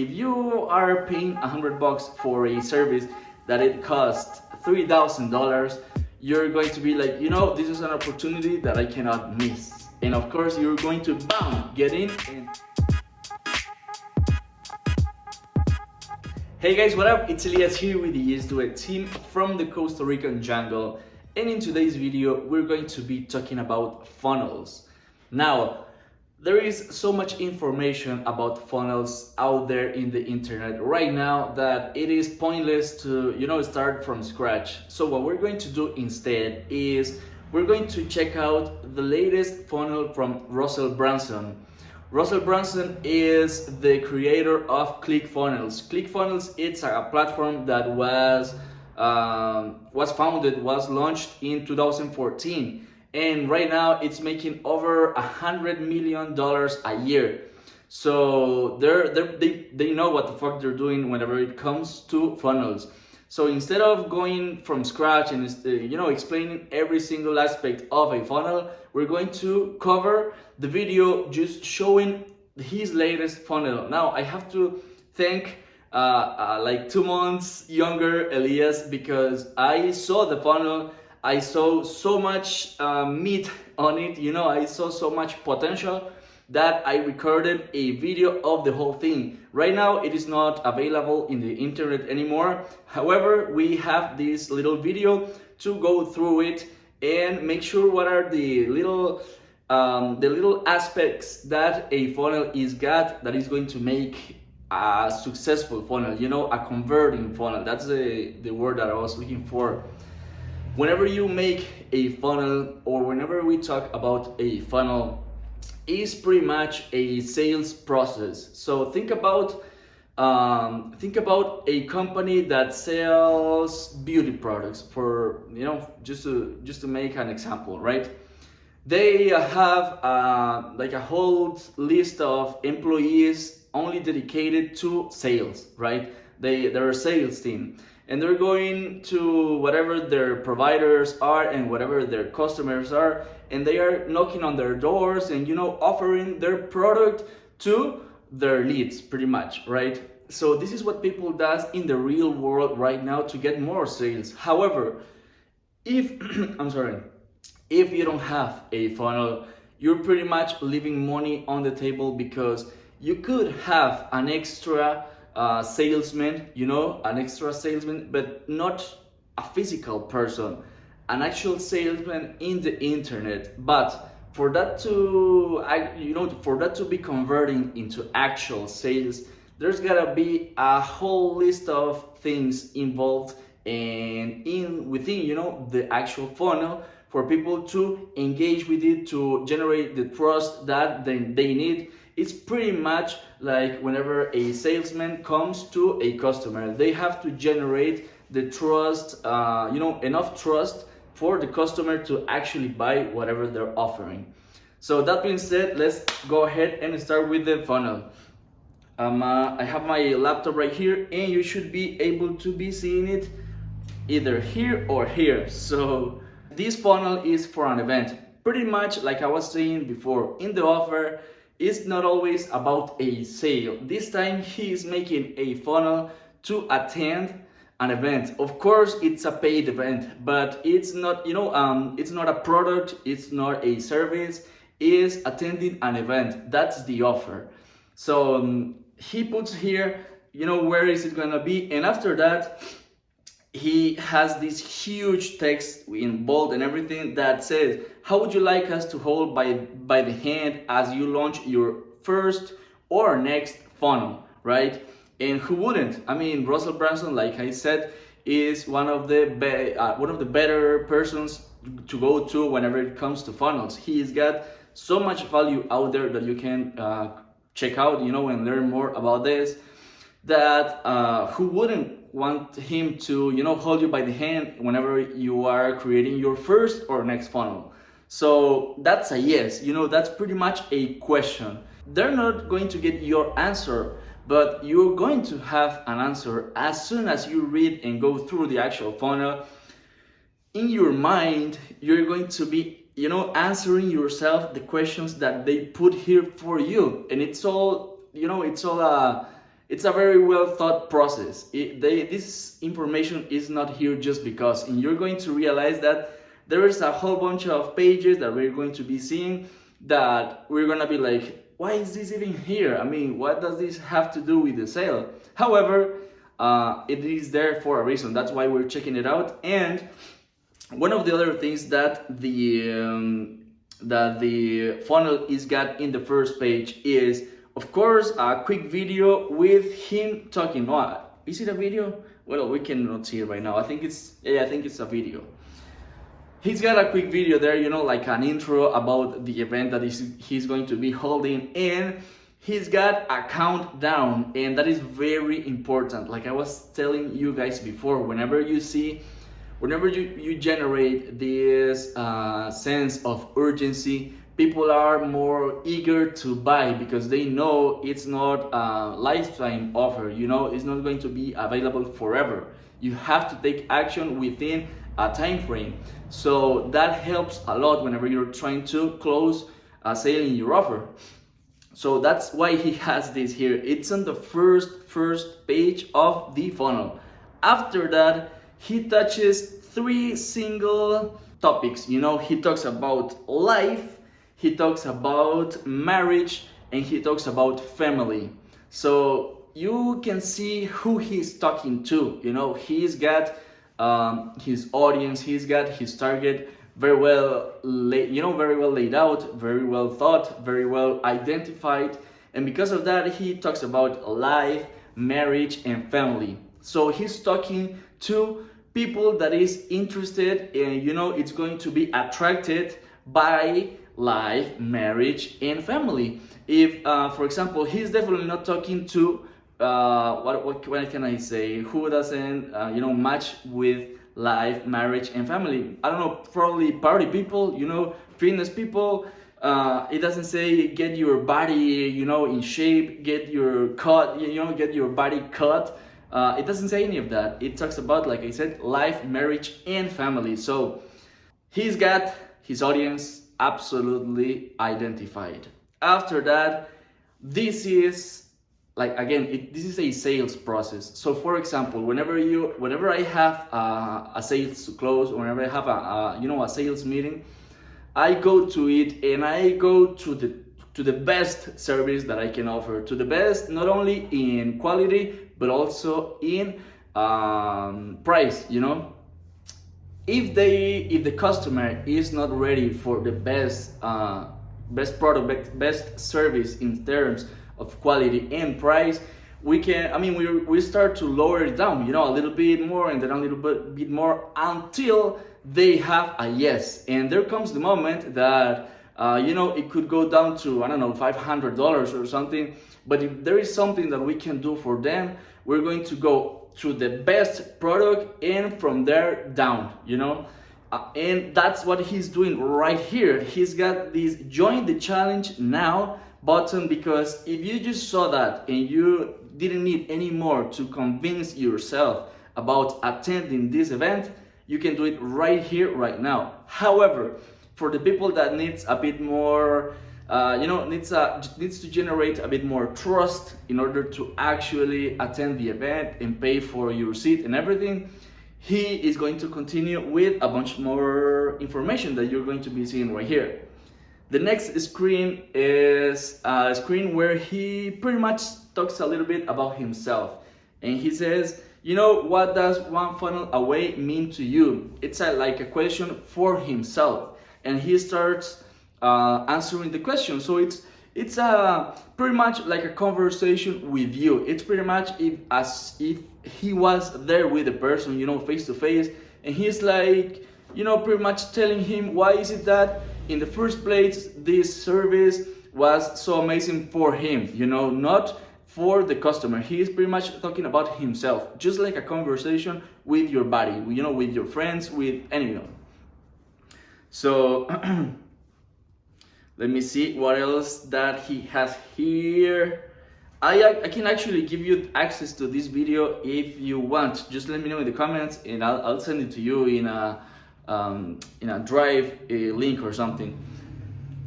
if you are paying $100 for a service that it costs $3,000, you're going to be like, this is an opportunity that I cannot miss. And of course, you're going to get in and... Hey guys, what up? It's Elias here with the Yes Do It team from the Costa Rican jungle. And in today's video, we're going to be talking about funnels. Now, there is so much information about funnels out there in the internet right now that it is pointless to, start from scratch. So what we're going to do instead is we're going to check out the latest funnel from Branson. Russel Branson is the creator of ClickFunnels. ClickFunnels, it's a platform that was launched in 2014. And right now it's making over $100 million a year. So they know what the fuck they're doing whenever it comes to funnels. So instead of going from scratch and explaining every single aspect of a funnel, we're going to cover the video just showing his latest funnel. Now I have to thank like 2 months younger Elias, because I saw the funnel. I saw so much meat on it, I saw so much potential that I recorded a video of the whole thing. Right now it is not available in the internet anymore. However, we have this little video to go through it and make sure what are the little aspects that a funnel is got that is going to make a successful funnel, a converting funnel. That's the word that I was looking for. Whenever you make a funnel, or whenever we talk about a funnel, is pretty much a sales process. So think about a company that sells beauty products, for just to make an example, right? They have like a whole list of employees only dedicated to sales, right? They're a sales team, and they're going to whatever their providers are and whatever their customers are, and they are knocking on their doors and offering their product to their leads, pretty much, right? So this is what people does in the real world right now to get more sales. However, if if you don't have a funnel, you're pretty much leaving money on the table, because you could have an extra salesman, but not a physical person, an actual salesman in the internet. But for that to be converting into actual sales, there's gotta be a whole list of things involved and within the actual funnel for people to engage with it, to generate the trust that they need. It's pretty much like whenever a salesman comes to a customer, they have to generate the trust, enough trust for the customer to actually buy whatever they're offering. So that being said, let's go ahead and start with the funnel. I have my laptop right here, and you should be able to be seeing it either here or here. So this funnel is for an event. Pretty much like I was saying before, in the offer, it's not always about a sale. This time he is making a funnel to attend an event. Of course, it's a paid event, but it's not, it's not a product, it's not a service, it's attending an event. That's the offer. So he puts here, where is it gonna be? And after that, he has this huge text in bold and everything that says, how would you like us to hold by the hand as you launch your first or next funnel, right? And who wouldn't? I mean, Russel Branson, like I said, is one of the better persons to go to whenever it comes to funnels. He's got so much value out there that you can check out, and learn more about this. That who wouldn't want him to hold you by the hand whenever you are creating your first or next funnel? So that's a yes. That's pretty much a question. They're not going to get your answer, but you're going to have an answer as soon as you read and go through the actual funnel. In your mind, you're going to be answering yourself the questions that they put here for you. And it's all it's a very well thought process. This information is not here just because, and you're going to realize that there is a whole bunch of pages that we're going to be seeing that we're gonna be like, why is this even here? I mean, what does this have to do with the sale? However, it is there for a reason. That's why we're checking it out. And one of the other things that the funnel is got in the first page is, of course, a quick video with him talking. Oh, is it a video? Well, we cannot see it right now. I think it's a video. He's got a quick video there, like an intro about the event that he's going to be holding, and he's got a countdown, and that is very important. Like I was telling you guys before, whenever you generate this sense of urgency, people are more eager to buy because they know it's not a lifetime offer, it's not going to be available forever. You have to take action within a time frame. So that helps a lot whenever you're trying to close a sale in your offer. So that's why he has this here. It's on the first page of the funnel. After that, he touches 3 single topics. He talks about life, he talks about marriage, and he talks about family. So you can see who he's talking to. He's got his audience, he's got his target very well laid out, very well thought, very well identified, and because of that, he talks about life, marriage, and family. So he's talking to people that is interested in, it's going to be attracted by life, marriage, and family. If, for example, he's definitely not talking to what can I say? Who doesn't match with life, marriage, and family? I don't know, probably party people, fitness people. It doesn't say get your body, in shape, get your cut, get your body cut. It doesn't say any of that. It talks about, like I said, life, marriage, and family. So he's got his audience absolutely identified. After that, this is like, again, this is a sales process. So for example, whenever I have a sales to close, or whenever I have a sales meeting, I go to it and I go to the best service that I can offer, to the best, not only in quality, but also in price. If the customer is not ready for the best product, best service in terms of quality and price, we start to lower it down, a little bit more, and then a little bit more, until they have a yes. And there comes the moment that it could go down to, I don't know, $500 or something. But if there is something that we can do for them, we're going to go to the best product, and from there down, and that's what he's doing right here. He's got this join the challenge now button, because if you just saw that and you didn't need any more to convince yourself about attending this event, you can do it right here, right now. However, for the people that needs a bit more, needs to generate a bit more trust in order to actually attend the event and pay for your seat and everything, he is going to continue with a bunch more information that you're going to be seeing right here. The next screen is a screen where he pretty much talks a little bit about himself, and he says, what does one funnel away mean to you? It's like a question for himself, and he starts answering the question. So it's pretty much like a conversation with you. It's pretty much as if he was there with the person, face to face, and he's like, pretty much telling him why is it that in the first place this service was so amazing for him, not for the customer. He is pretty much talking about himself, just like a conversation with your buddy, with your friends, with anyone. So let me see what else that he has here. I can actually give you access to this video if you want. Just let me know in the comments, and I'll send it to you in a Drive link or something.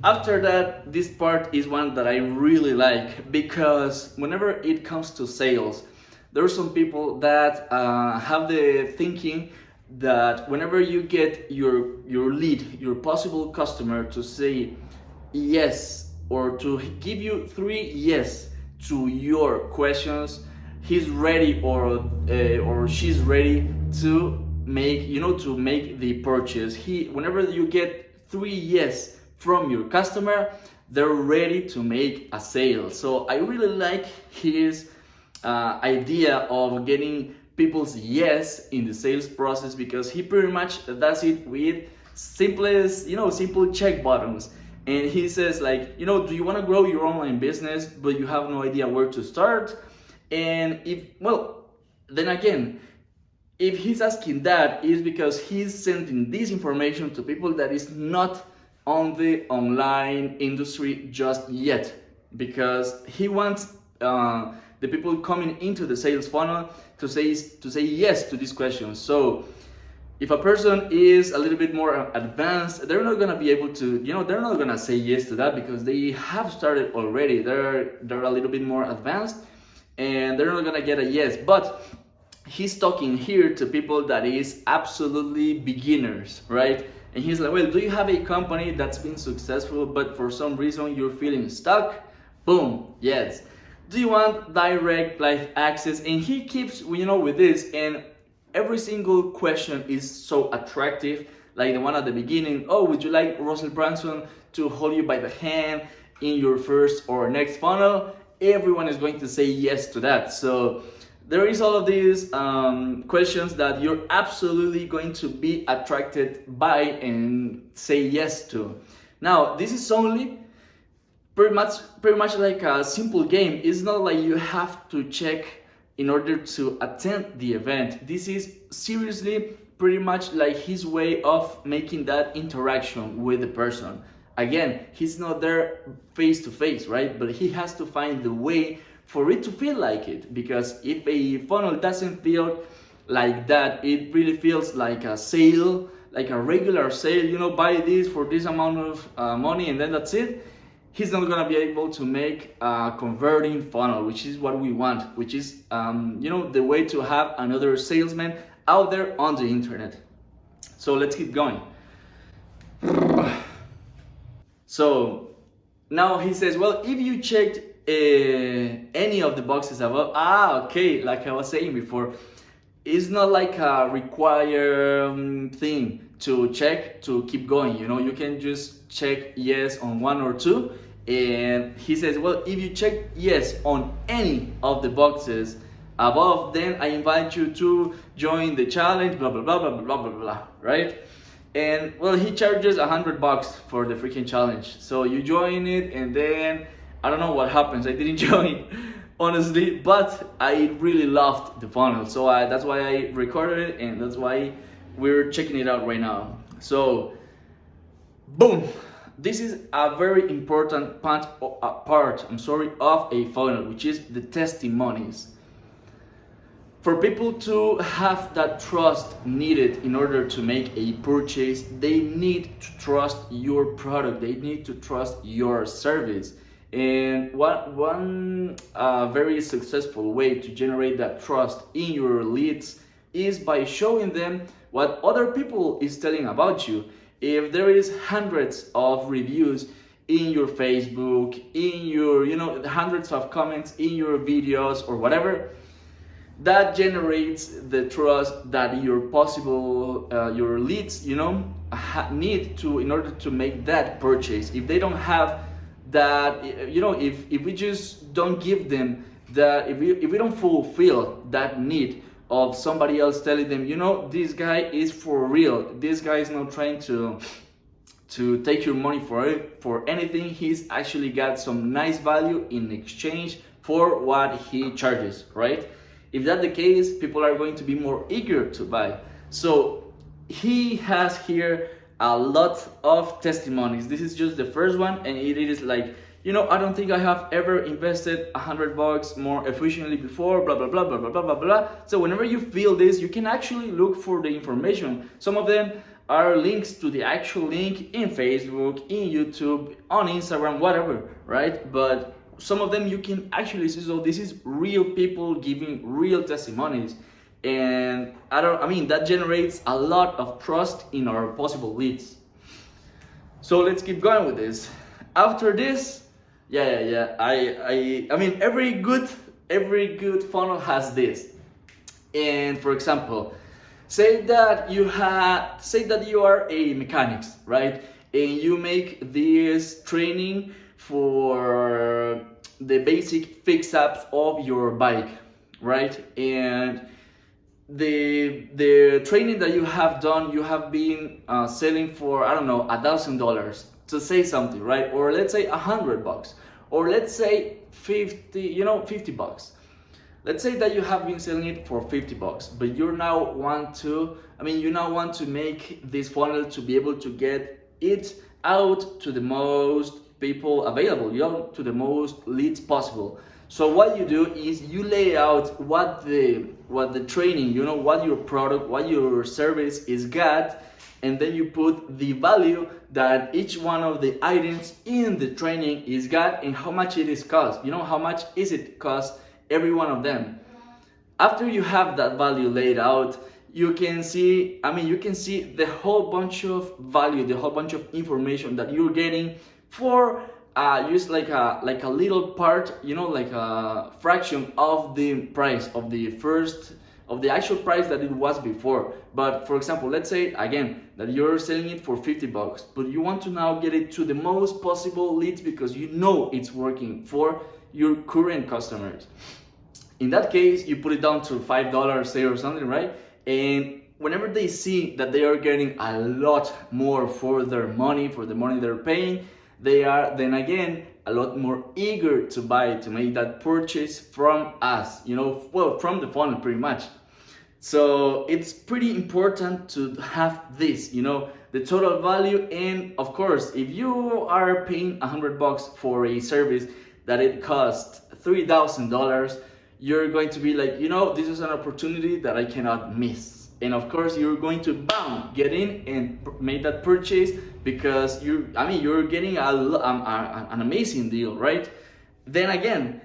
After that, this part is one that I really like, because whenever it comes to sales, there are some people that have the thinking that whenever you get your lead, your possible customer, to say yes, or to give you 3 yes to your questions, he's ready, or she's ready to make, to make the purchase. Whenever you get 3 yes from your customer, they're ready to make a sale. So I really like his idea of getting people's yes in the sales process, because he pretty much does it with simple check buttons. And he says, like, do you want to grow your online business but you have no idea where to start? And then again, if he's asking that, is because he's sending this information to people that is not on the online industry just yet, because he wants the people coming into the sales funnel to say yes to these questions. So if a person is a little bit more advanced, they're not gonna be able to, they're not gonna say yes to that, because they have started already. They're a little bit more advanced, and they're not gonna get a yes. But he's talking here to people that is absolutely beginners, right? And he's like, well, do you have a company that's been successful, but for some reason you're feeling stuck? Boom, yes. Do you want direct live access? And he keeps, with this, and every single question is so attractive. Like the one at the beginning, oh, would you like Russel Branson to hold you by the hand in your first or next funnel? Everyone is going to say yes to that. So there is all of these questions that you're absolutely going to be attracted by and say yes to. Now, this is only pretty much like a simple game. It's not like you have to check in order to attend the event. This is seriously pretty much like his way of making that interaction with the person. Again, he's not there face to face, right? But he has to find the way for it to feel like it, because if a funnel doesn't feel like that, it really feels like a sale, like a regular sale, buy this for this amount of money and then that's it. He's not gonna be able to make a converting funnel, which is what we want, which is the way to have another salesman out there on the internet. So let's keep going. So now he says, well, if you checked any of the boxes above, okay, like I was saying before, it's not like a required thing to check to keep going. You can just check yes on 1 or 2. And he says, well, if you check yes on any of the boxes above, then I invite you to join the challenge, blah blah blah blah blah blah blah, right? And well, he charges $100 for the freaking challenge. So you join it, and then I don't know what happens. I didn't join, honestly, but I really loved the funnel. So that's why I recorded it, and that's why we're checking it out right now. So, boom. This is a very important part of a funnel, which is the testimonies. For people to have that trust needed in order to make a purchase, they need to trust your product. They need to trust your service. And one very successful way to generate that trust in your leads is by showing them what other people is telling about you. If there is hundreds of reviews in your Facebook, in your, hundreds of comments in your videos or whatever, that generates the trust that your leads, need to, in order to make that purchase. If they don't have that, if we just don't give them that, if we don't fulfill that need of somebody else telling them, this guy is for real, this guy is not trying to take your money for anything, he's actually got some nice value in exchange for what he charges, right? If that's the case, people are going to be more eager to buy. So he has here a lot of testimonies. This is just the first one, and it is like, I don't think I have ever invested $100 more efficiently before, blah, blah, blah, blah, blah, blah, blah, blah. So whenever you feel this, you can actually look for the information. Some of them are links to the actual link in Facebook, in YouTube, on Instagram, whatever, right? But some of them you can actually see, so this is real people giving real testimonies. And I mean, that generates a lot of trust in our possible leads. So let's keep going with this. After this, I mean, every good funnel has this. And for example, say that you are a mechanic, right? And you make this training for the basic fix-ups of your bike, right? And the training that you have done, you have been selling for, I don't know, $1,000 to say something, right? Or let's say $100, or let's say 50 bucks. Let's say that you have been selling it for $50, but you now want to make this funnel to be able to get it out to the most people available, to the most leads possible. So what you do is you lay out what the training, what your product, what your service is got, and then you put the value that each one of the items in the training is got and how much it is cost. How much is it cost every one of them. After you have that value laid out, you can see the whole bunch of value, the whole bunch of information that you're getting for just like a little part, like a fraction of the price of the actual price that it was before. But for example, let's say again that you're selling it for $50, but you want to now get it to the most possible leads because it's working for your current customers. In that case, you put it down to $5, say, or something, right? And whenever they see that they are getting a lot more for their money, for the money they're paying, they are then again a lot more eager to buy, to make that purchase from us, from the funnel pretty much. So it's pretty important to have this, the total value. And of course, if you are paying $100 for a service that it costs $3,000, you're going to be like, this is an opportunity that I cannot miss. And of course, you're going to get in and make that purchase because you're getting an amazing deal, right? Then again,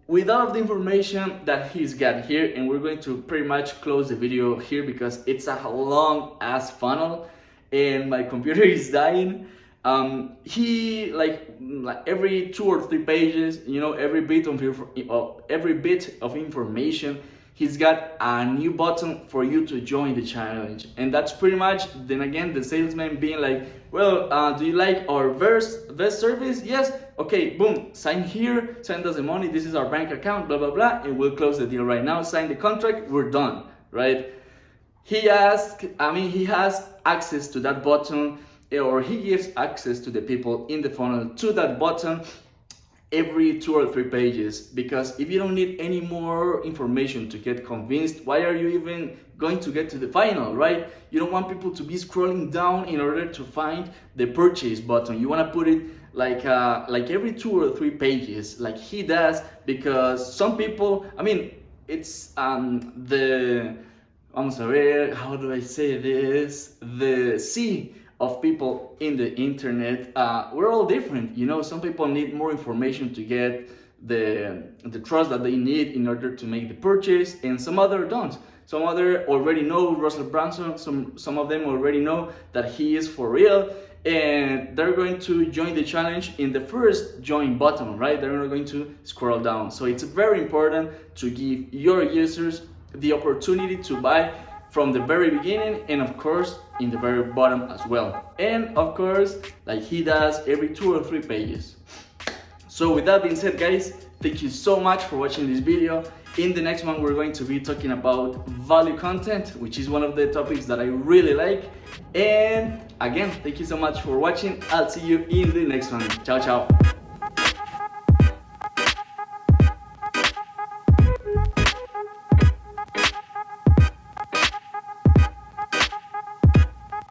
with all of the information that he's got here, and we're going to pretty much close the video here because it's a long ass funnel and my computer is dying. He like every 2 or 3 pages, every bit of information, he's got a new button for you to join the challenge. And that's pretty much then again the salesman being like, well, do you like our best service? Yes. Okay, boom, sign here, send us the money, this is our bank account, blah blah blah, and we'll close the deal right now, sign the contract, we're done, right? He has access to that button, or he gives access to the people in the funnel to that button every 2 or 3 pages. Because if you don't need any more information to get convinced, why are you even going to get to the final, right? You don't want people to be scrolling down in order to find the purchase button. You want to put it like every 2 or 3 pages, like he does, because some people, it's vamos a ver, how do I say this? The sea of people in the internet, we're all different, some people need more information to get the trust that they need in order to make the purchase, and some other don't. Some other already know Russel Branson, some of them already know that he is for real, and they're going to join the challenge in the first join button, right? They're not going to scroll down. So it's very important to give your users the opportunity to buy from the very beginning, and of course in the very bottom as well, and of course like he does every 2 or 3 pages. So with that being said, guys, thank you so much for watching this video. In the next one, we're going to be talking about value content, which is one of the topics that I really like. And again, thank you so much for watching. I'll see you in the next one. Ciao ciao.